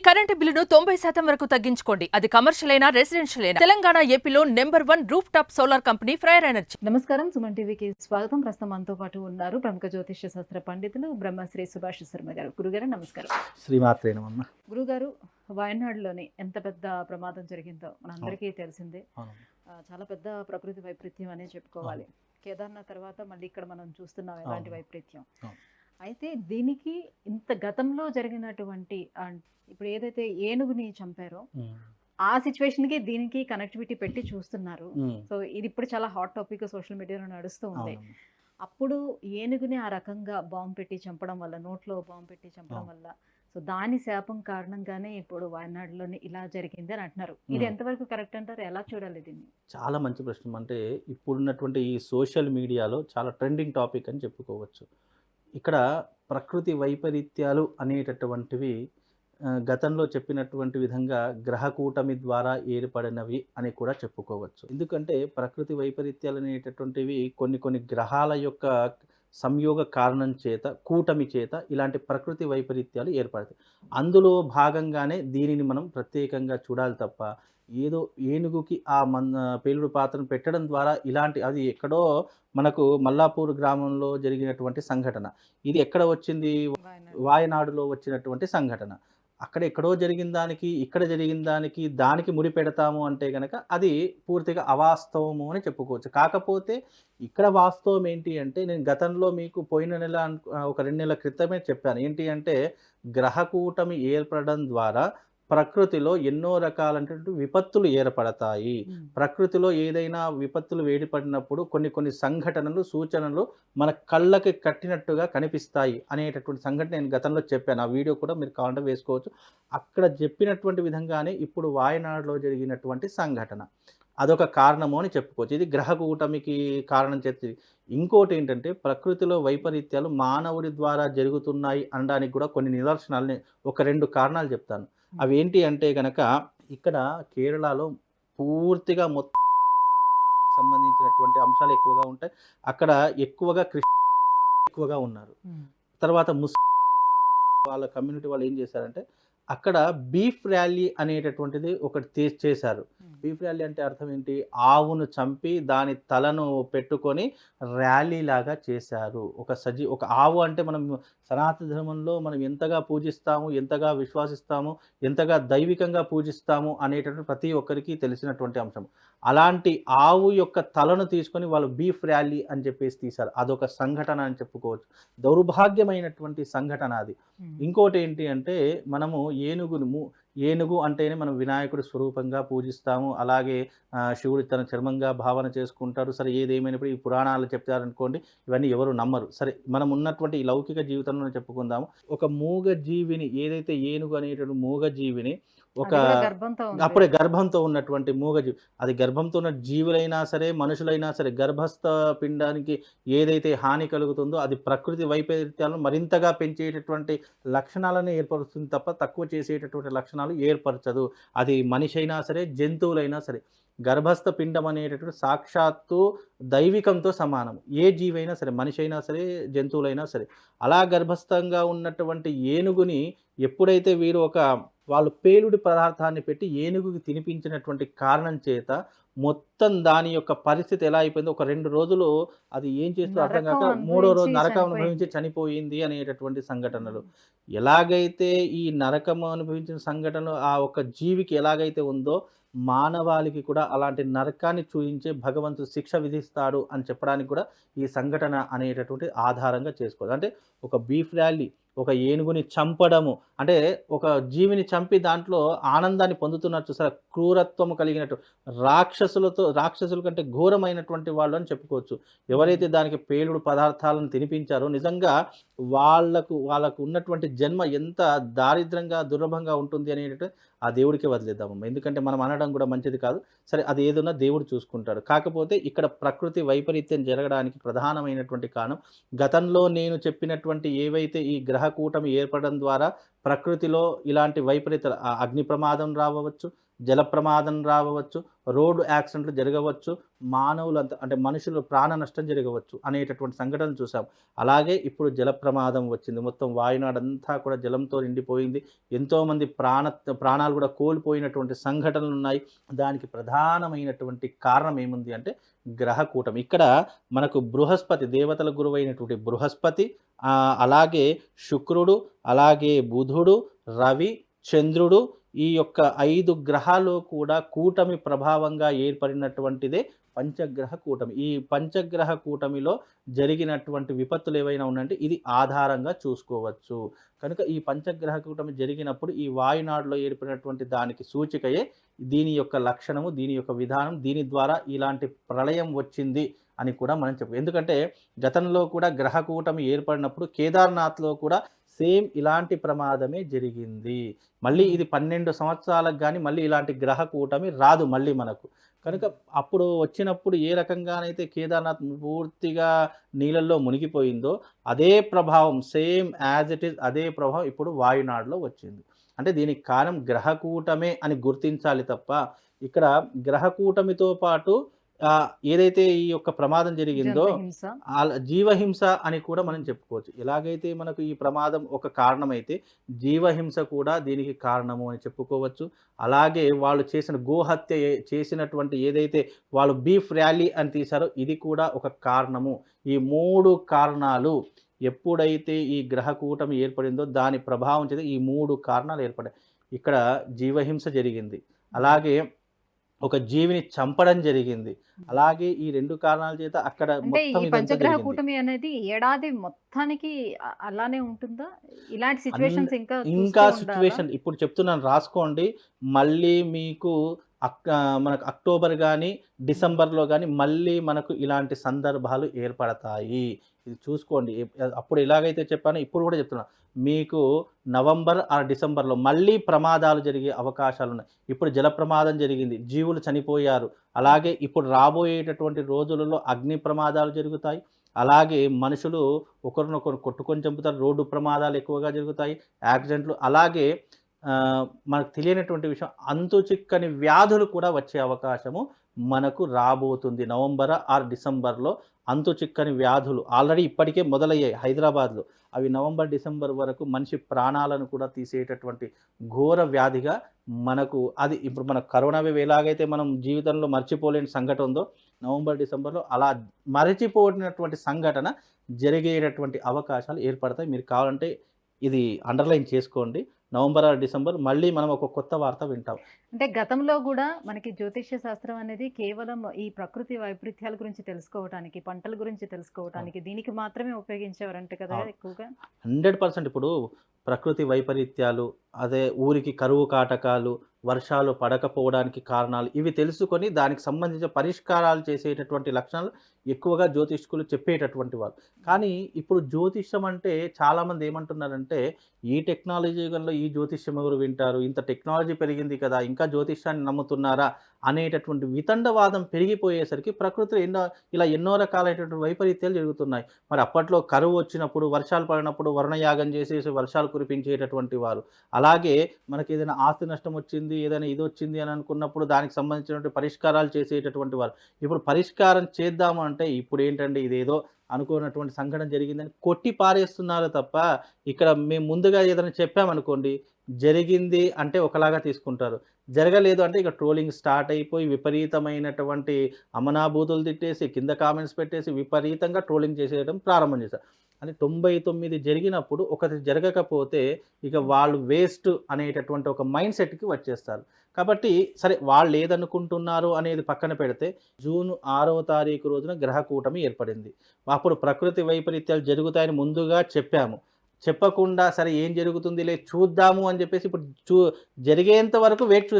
Current బిల్లును 90% వరకు తగ్గించుకోండి. అది కమర్షియల్ అయినా రెసిడెన్షియల్ అయినా. తెలంగాణ ఏపీలో number 1 roof top solar company Freyr energy. నమస్కారం, సుమన్ టీవీకి స్వాగతం. ప్రస్తుతం మనతో పాటు ఉన్నారు ప్రముఖ జ్యోతిష్య శాస్త్ర పండితులు బ్రహ్మశ్రీ సుభాష్ శర్మ గారు. గురుగారు నమస్కారం. శ్రీమాత్రే నమః. గురుగారు, వయనాడులోని ఎంత పెద్ద ప్రమాదం జరిగిందో మనందరికీ తెలిసిందే. చాలా పెద్ద ప్రకృతి వైపరీత్యం అనే చెప్పుకోవాలి. కేదార్నాథ్ తర్వాత మళ్ళీ ఇక్కడ మనం చూస్తున్నాం ఎలాంటి వైపరీత్యం. అయితే దీనికి ఇంత గతంలో జరిగినటువంటి ఇప్పుడు ఏదైతే ఏనుగుని చంపారో ఆ సిచ్యువేషన్ కి దీనికి కనెక్టివిటీ పెట్టి చూస్తున్నారు. సో ఇది ఇప్పుడు చాలా హాట్ టాపిక్ సోషల్ మీడియాలో నడుస్తూ ఉంది. అప్పుడు ఏనుగుని ఆ రకంగా బాంబు పెట్టి చంపడం వల్ల, నోట్లో బాంబు పెట్టి చంపడం వల్ల, సో దాని శాపం కారణంగానే ఇప్పుడు వయనాడులోని ఇలా జరిగింది అని అంటున్నారు. ఇది ఎంతవరకు కరెక్ట్ అంటారు? ఎలా చూడాలి దీన్ని? చాలా మంచి ప్రశ్న. అంటే ఇప్పుడున్నటువంటి ఈ సోషల్ మీడియాలో చాలా ట్రెండింగ్ టాపిక్ అని చెప్పుకోవచ్చు. ఇక్కడ ప్రకృతి వైపరీత్యాలు అనేటటువంటివి గతంలో చెప్పినటువంటి విధంగా గ్రహకూటమి ద్వారా ఏర్పడినవి అని కూడా చెప్పుకోవచ్చు. ఎందుకంటే ప్రకృతి వైపరీత్యాలు అనేటటువంటివి కొన్ని గ్రహాల యొక్క సంయోగ కారణం చేత, కూటమి చేత ఇలాంటి ప్రకృతి వైపరీత్యాలు ఏర్పడతాయి. అందులో భాగంగానే దీనిని మనం ప్రత్యేకంగా చూడాలి తప్ప ఏదో ఏనుగుకి ఆ పేలుడు పాత్రను పెట్టడం ద్వారా ఇలాంటి, అది ఎక్కడో మనకు మల్లాపూర్ గ్రామంలో జరిగినటువంటి సంఘటన. ఇది ఎక్కడ వచ్చింది? వాయనాడులో వచ్చినటువంటి సంఘటన. అక్కడ ఎక్కడో జరిగిన దానికి ఇక్కడ జరిగిన దానికి ముడి పెడతాము అంటే కనుక అది పూర్తిగా అవాస్తవము అని చెప్పుకోవచ్చు. కాకపోతే ఇక్కడ వాస్తవం ఏంటి అంటే, నేను గతంలో మీకు పోయిన నెల ఒక 2 నెలల క్రితమే చెప్పాను. ఏంటి అంటే, గ్రహకూటమి ఏర్పడడం ద్వారా ప్రకృతిలో ఎన్నో రకాలైనటువంటి విపత్తులు ఏర్పడతాయి. ప్రకృతిలో ఏదైనా విపత్తులు వేడిపడినప్పుడు కొన్ని సంఘటనలు, సూచనలు మన కళ్ళకి కట్టినట్టుగా కనిపిస్తాయి అనేటటువంటి సంఘటన నేను గతంలో చెప్పాను. ఆ వీడియో కూడా మీరు కావాలంటే వేసుకోవచ్చు. అక్కడ చెప్పినటువంటి విధంగానే ఇప్పుడు వాయనాడులో జరిగినటువంటి సంఘటన అదొక కారణము అని చెప్పుకోవచ్చు. ఇది గ్రహకూటమికి కారణం చేస్తుంది. ఇంకోటి ఏంటంటే, ప్రకృతిలో వైపరీత్యాలు మానవుడి ద్వారా జరుగుతున్నాయి అనడానికి కూడా కొన్ని నిదర్శనాలని, ఒక 2 కారణాలు చెప్తాను. అవి ఏంటి అంటే కనుక, ఇక్కడ కేరళలో పూర్తిగా మొత్తం సంబంధించినటువంటి అంశాలు ఎక్కువగా ఉంటాయి. అక్కడ ఎక్కువగా ఎక్కువగా ఉన్నారు. తర్వాత వాళ్ళ కమ్యూనిటీ వాళ్ళు ఏం చేశారంటే, అక్కడ బీఫ్ ర్యాలీ అనేటటువంటిది ఒకటి చేశారు. బీఫ్ ర్యాలీ అంటే అర్థం ఏంటి? ఆవును చంపి దాని తలను పెట్టుకొని ర్యాలీ లాగా చేశారు. ఒక ఆవు అంటే మనం సనాతన ధర్మంలో మనం ఎంతగా పూజిస్తాము, ఎంతగా విశ్వాసిస్తాము, ఎంతగా దైవికంగా పూజిస్తాము అనేటటువంటి ప్రతి ఒక్కరికి తెలిసినటువంటి అంశం. అలాంటి ఆవు యొక్క తలను తీసుకొని వాళ్ళు బీఫ్ ర్యాలీ అని చెప్పేసి తీశారు. అదొక సంఘటన అని చెప్పుకోవచ్చు. దౌర్భాగ్యమైనటువంటి సంఘటన అది. ఇంకోటి ఏంటి అంటే, మనము ఏనుగు అంటేనే మనం వినాయకుడి స్వరూపంగా పూజిస్తాము. అలాగే శివుడు తన చర్మంగా భావన చేసుకుంటాడు. సరే, ఏదేమైనప్పుడు ఈ పురాణాలు చెప్తారనుకోండి, ఇవన్నీ ఎవరు నమ్మరు. సరే, మనం ఉన్నటువంటి ఈ లౌకిక జీవితంలో చెప్పుకుందాము. ఒక మూగ జీవిని, ఏదైతే ఏనుగు అనేటువంటి మూగ జీవిని, అప్పుడే గర్భంతో ఉన్నటువంటి మూగజీవి, అది గర్భంతో ఉన్న జీవులైనా సరే, మనుషులైనా సరే, గర్భస్థ పిండానికి ఏదైతే హాని కలుగుతుందో అది ప్రకృతి వైపరీత్యాలను మరింతగా పెంచేటటువంటి లక్షణాలను ఏర్పరుస్తుంది తప్ప తక్కువ చేసేటటువంటి లక్షణాలు ఏర్పరచదు. అది మనిషి అయినా సరే, జంతువులైనా సరే. గర్భస్థ పిండం అనేటటువంటి సాక్షాత్తు దైవికంతో సమానం. ఏ జీవైనా సరే, మనిషి అయినా సరే, జంతువులైనా సరే. అలా గర్భస్థంగా ఉన్నటువంటి ఏనుగుని ఎప్పుడైతే వాళ్ళు పేలుడు పదార్థాన్ని పెట్టి ఏనుగుకి తినిపించినటువంటి కారణం చేత మొత్తం దాని యొక్క పరిస్థితి ఎలా అయిపోయిందో, ఒక 2 రోజులు అది ఏం చేస్తూ అర్థం కాక 3వ రోజు నరకం అనుభవించి చనిపోయింది అనేటటువంటి సంఘటనలు. ఎలాగైతే ఈ నరకం అనుభవించిన సంఘటనలు ఆ ఒక జీవికి ఎలాగైతే ఉందో, మానవాళికి కూడా అలాంటి నరకాన్ని చూయించే భగవంతుడు శిక్ష విధిస్తాడు అని చెప్పడానికి కూడా ఈ సంఘటన అనేటటువంటి ఆధారంగా చేసుకోవాలి. అంటే ఒక బీఫ్ ర్యాలీ, ఒక ఏనుగుని చంపడము అంటే, ఒక జీవిని చంపి దాంట్లో ఆనందాన్ని పొందుతున్నారు చూసారా, క్రూరత్వము కలిగినట్టు రాక్షసుల కంటే ఘోరమైనటువంటి వాళ్ళు అని చెప్పుకోవచ్చు. ఎవరైతే దానికి పేలుడు పదార్థాలను తినిపించారో నిజంగా వాళ్ళకు ఉన్నటువంటి జన్మ ఎంత దారిద్రంగా, దుర్లభంగా ఉంటుంది అనేటట్టు ఆ దేవుడికి వదిలేద్దామమ్మ. ఎందుకంటే మనం అనడం కూడా మంచిది కాదు. సరే, అది ఏదన్నా దేవుడు చూసుకుంటాడు. కాకపోతే ఇక్కడ ప్రకృతి వైపరీత్యం జరగడానికి ప్రధానమైనటువంటి కారణం, గతంలో నేను చెప్పినటువంటి ఏవైతే ఈ గ్రహకూటమి ఏర్పడడం ద్వారా ప్రకృతిలో ఇలాంటి వైపరీత్యాలు, అగ్ని ప్రమాదం రావచ్చు, జల ప్రమాదం రావచ్చు, రోడ్డు యాక్సిడెంట్లు జరగవచ్చు, మానవులంతా అంటే మనుషులు ప్రాణ నష్టం జరగవచ్చు అనేటటువంటి సంఘటనలు చూసాం. అలాగే ఇప్పుడు జల ప్రమాదం వచ్చింది. మొత్తం వాయునాడంతా కూడా జలంతో నిండిపోయింది. ఎంతోమంది ప్రాణాలు కూడా కోల్పోయినటువంటి సంఘటనలు ఉన్నాయి. దానికి ప్రధానమైనటువంటి కారణం ఏముంది అంటే గ్రహ కూటమి. ఇక్కడ మనకు బృహస్పతి, దేవతల గురువైనటువంటి బృహస్పతి, అలాగే శుక్రుడు, అలాగే బుధుడు, రవి, చంద్రుడు, ఈ యొక్క 5 గ్రహాలు కూడా కూటమి ప్రభావంగా ఏర్పడినటువంటిదే పంచగ్రహ కూటమి. ఈ పంచగ్రహ కూటమిలో జరిగినటువంటి విపత్తులు ఏవైనా ఉన్నాయంటే ఇది ఆధారంగా చూసుకోవచ్చు. కనుక ఈ పంచగ్రహ కూటమి జరిగినప్పుడు ఈ వాయునాడులో ఏర్పడినటువంటి దానికి సూచికయే దీని యొక్క లక్షణము, దీని యొక్క విధానం, దీని ద్వారా ఇలాంటి ప్రళయం వచ్చింది అని కూడా మనం చెప్పు. ఎందుకంటే గతంలో కూడా గ్రహ కూటమి ఏర్పడినప్పుడు కేదార్నాథ్లో కూడా సేమ్ ఇలాంటి ప్రమాదమే జరిగింది. మళ్ళీ ఇది 12 సంవత్సరాలకు కానీ మళ్ళీ ఇలాంటి గ్రహ కూటమి రాదు మళ్ళీ మనకు. కనుక అప్పుడు వచ్చినప్పుడు ఏ రకంగానైతే కేదార్నాథ్ పూర్తిగా నీళ్ళల్లో మునిగిపోయిందో అదే ప్రభావం సేమ్ యాజ్ ఇట్ ఈజ్ అదే ప్రభావం ఇప్పుడు వాయునాడులో వచ్చింది. అంటే దీనికి కారణం గ్రహ కూటమే అని గుర్తించాలి తప్ప ఇక్కడ గ్రహ కూటమితో పాటు ఏదైతే ఈ యొక్క ప్రమాదం జరిగిందో జీవహింస అని కూడా మనం చెప్పుకోవచ్చు. ఎలాగైతే మనకు ఈ ప్రమాదం ఒక కారణమైతే జీవహింస కూడా దీనికి కారణము అని చెప్పుకోవచ్చు. అలాగే వాళ్ళు చేసిన గోహత్య చేసినటువంటి ఏదైతే వాళ్ళు బీఫ్ ర్యాలీ అని తీశారో ఇది కూడా ఒక కారణము. ఈ 3 కారణాలు ఎప్పుడైతే ఈ గ్రహ కూటమి ఏర్పడిందో దాని ప్రభావం చేత ఈ 3 కారణాలు ఏర్పడాయి. ఇక్కడ జీవహింస జరిగింది, అలాగే ఒక జీవిని చంపడం జరిగింది, అలాగే ఈ 2 కారణాల చేత అక్కడ అంటే ఈ పంచగ్రహ కూటమి అనేది ఏడాది మొత్తానికి అలానే ఉంటుందా? ఇలాంటి సిచ్యువేషన్స్ ఇంకా సిచ్యువేషన్ ఇప్పుడు చెప్తున్నాను రాసుకోండి. మళ్ళీ మీకు మనకు అక్టోబర్ కానీ డిసెంబర్లో కానీ మళ్ళీ మనకు ఇలాంటి సందర్భాలు ఏర్పడతాయి. ఇది చూసుకోండి. అప్పుడు ఎలాగైతే చెప్పానో ఇప్పుడు కూడా చెప్తున్నాను. మీకు నవంబర్ డిసెంబర్లో మళ్ళీ ప్రమాదాలు జరిగే అవకాశాలు ఉన్నాయి. ఇప్పుడు జల ప్రమాదం జరిగింది, జీవులు చనిపోయారు. అలాగే ఇప్పుడు రాబోయేటటువంటి రోజులలో అగ్ని ప్రమాదాలు జరుగుతాయి. అలాగే మనుషులు ఒకరినొకరు కొట్టుకొని చంపుతారు. రోడ్డు ప్రమాదాలు ఎక్కువగా జరుగుతాయి, యాక్సిడెంట్లు. అలాగే మనకు తెలియనటువంటి విషయం అంతు చిక్కని వ్యాధులు కూడా వచ్చే అవకాశము మనకు రాబోతుంది. నవంబర్ డిసెంబర్లో అంతు చిక్కని వ్యాధులు ఆల్రెడీ ఇప్పటికే మొదలయ్యాయి హైదరాబాద్లో. అవి నవంబర్ డిసెంబర్ వరకు మనిషి ప్రాణాలను కూడా తీసేటటువంటి ఘోర వ్యాధిగా మనకు అది ఇప్పుడు మన కరోనా వేవ్ ఎలాగైతే మనం జీవితంలో మర్చిపోలేని సంఘటన ఉందో నవంబర్ డిసెంబర్లో అలా మరచిపోయినటువంటి సంఘటన జరిగేటటువంటి అవకాశాలు ఏర్పడతాయి. మీరు కావాలంటే ఇది అండర్లైన్ చేసుకోండి. నవంబర్ డిసెంబర్ మళ్ళీ మనం ఒక కొత్త వార్త వింటాం. అంటే గతంలో కూడా మనకి జ్యోతిష్య శాస్త్రం అనేది కేవలం ఈ ప్రకృతి వైపరీత్యాల గురించి తెలుసుకోవడానికి, పంటల గురించి తెలుసుకోవడానికి దీనికి మాత్రమే ఉపయోగించేవారంట కదా ఎక్కువగా. 100% ఇప్పుడు ప్రకృతి వైపరీత్యాలు, అదే ఊరికి కరువు కాటకాలు, వర్షాలు పడకపోవడానికి కారణాలు ఇవి తెలుసుకొని దానికి సంబంధించిన పరిష్కారాలు చేసేటటువంటి లక్షణాలు ఎక్కువగా జ్యోతిష్కులు చెప్పేటటువంటి వాళ్ళు. కానీ ఇప్పుడు జ్యోతిష్యం అంటే చాలామంది ఏమంటున్నారంటే ఈ టెక్నాలజీ యుగంలో ఈ జ్యోతిష్యం ఎవరు వింటారు, ఇంత టెక్నాలజీ పెరిగింది కదా ఇంకా జ్యోతిష్యాన్ని నమ్ముతున్నారా అనేటటువంటి వితండవాదం పెరిగిపోయేసరికి ప్రకృతిలో ఎన్నో రకాలైనటువంటి వైపరీత్యాలు జరుగుతున్నాయి. మరి అప్పట్లో కరువు వచ్చినప్పుడు, వర్షాలు పడినప్పుడు వర్ణయాగం చేసేసి వర్షాలు కురిపించేటటువంటి వారు. అలాగే మనకి ఏదైనా ఆస్తి నష్టం వచ్చింది, ఏదైనా ఇది వచ్చింది అని అనుకున్నప్పుడు దానికి సంబంధించినటువంటి పరిష్కారాలు చేసేటటువంటి వారు. ఇప్పుడు పరిష్కారం చేద్దాము అంటే ఇప్పుడు ఏంటంటే ఇదేదో అనుకున్నటువంటి సంఘటన జరిగిందని కొట్టి పారేస్తున్నారు తప్ప ఇక్కడ మేము ముందుగా ఏదైనా చెప్పామనుకోండి జరిగింది అంటే ఒకలాగా తీసుకుంటారు, జరగలేదు అంటే ఇక ట్రోలింగ్ స్టార్ట్ అయిపోయి విపరీతమైనటువంటి అమనాభూతులు తిట్టేసి కింద కామెంట్స్ పెట్టేసి విపరీతంగా ట్రోలింగ్ చేసేయడం ప్రారంభం చేశారు. అంటే 99 జరిగినప్పుడు ఒకటి జరగకపోతే ఇక వాళ్ళు వేస్ట్ అనేటటువంటి ఒక మైండ్ సెట్కి వచ్చేస్తారు. కాబట్టి సరే వాళ్ళు ఏదనుకుంటున్నారు అనేది పక్కన పెడితే జూన్ 6వ తారీఖు రోజున గ్రహ కూటమి ఏర్పడింది. అప్పుడు ప్రకృతి వైపరీత్యాలు జరుగుతాయని ముందుగా చెప్పాము. చెప్పకుండా సరే ఏం జరుగుతుంది లే చూద్దాము అని చెప్పేసి ఇప్పుడు జరిగేంత వరకు వెయిట్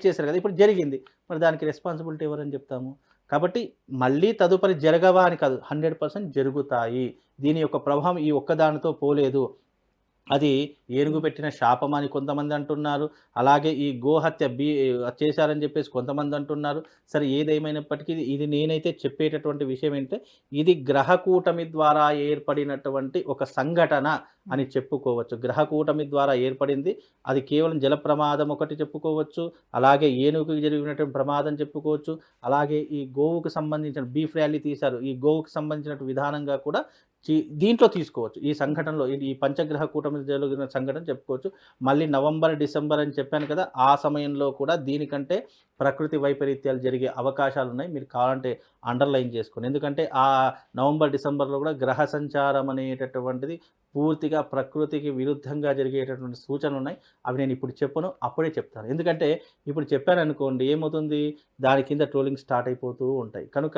చేశారు కదా. ఇప్పుడు జరిగింది, మరి దానికి రెస్పాన్సిబిలిటీ ఎవరని చెప్తాము? కాబట్టి మళ్ళీ తదుపరి జరగవా అని కాదు, 100% జరుగుతాయి. దీని యొక్క ప్రభావం ఈ ఒక్కదానితో పోలేదు. అది ఏనుగు పెట్టిన శాపం అని కొంతమంది అంటున్నారు. అలాగే ఈ గోహత్య చేశారని చెప్పేసి కొంతమంది అంటున్నారు. సరే ఏదేమైనప్పటికీ ఇది నేనైతే చెప్పేటటువంటి విషయం ఏంటంటే ఇది గ్రహ కూటమి ద్వారా ఏర్పడినటువంటి ఒక సంఘటన అని చెప్పుకోవచ్చు. గ్రహ కూటమి ద్వారా ఏర్పడింది. అది కేవలం జల ప్రమాదం ఒకటి చెప్పుకోవచ్చు. అలాగే ఏనుగుకి జరిగినటువంటి ప్రమాదం చెప్పుకోవచ్చు. అలాగే ఈ గోవుకు సంబంధించిన బీఫ్ ర్యాలీ తీశారు. ఈ గోవుకు సంబంధించిన విధానంగా కూడా దీంట్లో తీసుకోవచ్చు. ఈ సంఘటనలో ఈ పంచగ్రహ కూటమి జరిగిన సంఘటన చెప్పుకోవచ్చు. మళ్ళీ నవంబర్, డిసెంబర్ అని చెప్పాను కదా! ఆ సమయంలో కూడా దీనికంటే ప్రకృతి వైపరీత్యాలు జరిగే అవకాశాలు ఉన్నాయి. మీరు కావాలంటే అండర్‌లైన్ చేసుకోండి. ఎందుకంటే ఆ నవంబర్, డిసెంబర్‌లో కూడా గ్రహ సంచారం అనేటటువంటిది పూర్తిగా ప్రకృతికి విరుద్ధంగా జరిగేటటువంటి సూచనలున్నాయి. అవి నేను ఇప్పుడు చెప్పను. అప్పుడే చెప్తాను. ఎందుకంటే ఇప్పుడు చెప్పాననుకోండి ఏమవుతుంది? దాని కింద ట్రోలింగ్ స్టార్ట్ అయిపోతూ ఉంటాయి. కనుక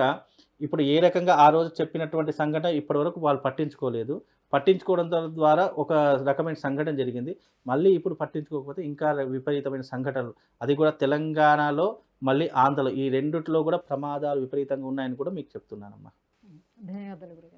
ఇప్పుడు ఏ రకంగా ఆ రోజు చెప్పినటువంటి సంఘటన ఇప్పటివరకు వాళ్ళు పట్టించుకోలేదు. పట్టించుకోవడం ద్వారా ఒక రకమైన సంఘటన జరిగింది. మళ్ళీ ఇప్పుడు పట్టించుకోకపోతే ఇంకా విపరీతమైన సంఘటనలు. అది కూడా తెలంగాణలో, మళ్ళీ ఆంధ్రలో ఈ రెండిట్లో కూడా ప్రమాదాలు విపరీతంగా ఉన్నాయని కూడా మీకు చెప్తున్నానమ్మా. ధన్యవాదాలు గురుగారు.